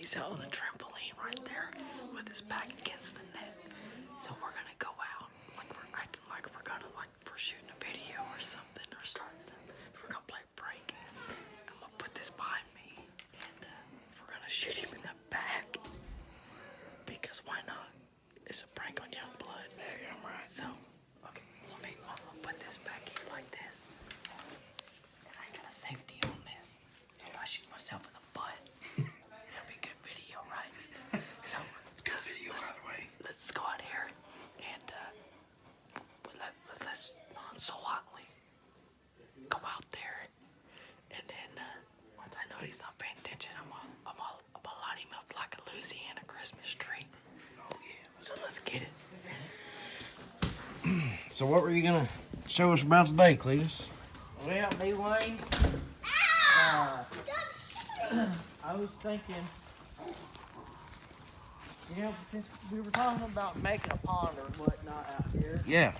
he's out on the trampoline right there with his back against the net. So we're gonna go out like we're acting like we're gonna we're shooting a video or something or starting it up. We're gonna play a prank. I'm gonna put this behind me and we're gonna shoot him in the back because why not? It's a prank on young blood. Yeah, I'm right. So okay, I'm gonna put this back here like this. And I got a safety on this. So if I shoot myself in the butt, it'll be good video, right? So good video, by the way. Let's go out here and let's nonchalantly go out there, and then once I know he's not paying attention, I'm gonna light him up like a Louisiana Christmas tree. Oh yeah. So let's get it. So what were you gonna show us about today, Cleetus? Well, D-Wayne, I was thinking, you know, since we were talking about making a pond or whatnot out here. Yeah.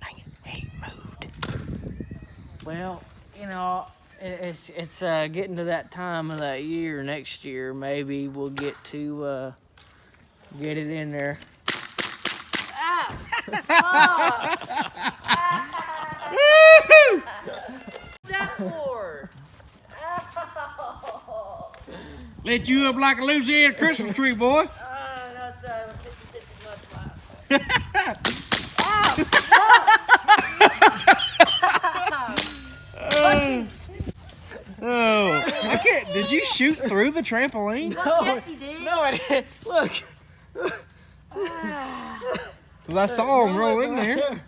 Dang it, he moved. Well, you know, it's getting to that time of that year. Next year, maybe we'll get to get it in there. What's that for? Let you up like a Louisiana Christmas tree, boy. That's Mississippi mudflap. Oh, I can't. Did you shoot through the trampoline? No, yes, he did. No, I didn't. Look. Because I saw him roll in there.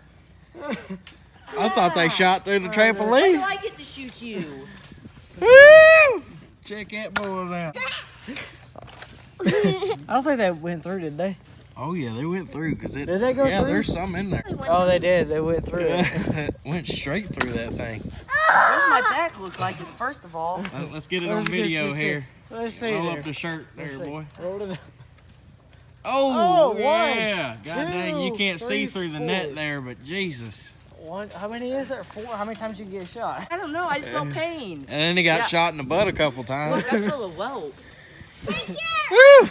I thought they shot through the trampoline. Why do I get to shoot you? Woo! Check that boy out. I don't think they went through, did they? Oh yeah, they went through because it. Did they go yeah, through? there's some in there. Oh, they did. They went through it. Went straight through that thing. What does my back look like? First of all, Let's get it on video here. Let's see Roll there. up the shirt there, boy. Roll it. Oh, Oh, yeah. one, God dang, you two, can't see three, through the four. net there, but Jesus. One. How many is there? 4. How many times you get shot? I don't know. I just felt pain. And then he got shot in the butt a couple times. Look, I feel a welt. Woo!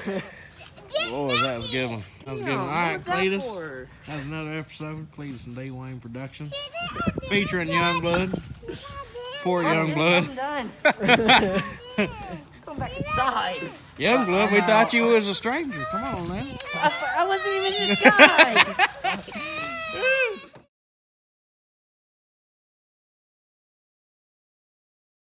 Boy, that was a good one. That was a good one. All What right, was that Cleetus. for? That's another episode of Cleetus&D-wayne Productions. Featuring Youngblood. Poor Youngblood. I'm done. Come back inside. Youngblood, we thought you was a stranger. Come on now. I wasn't even in disguise.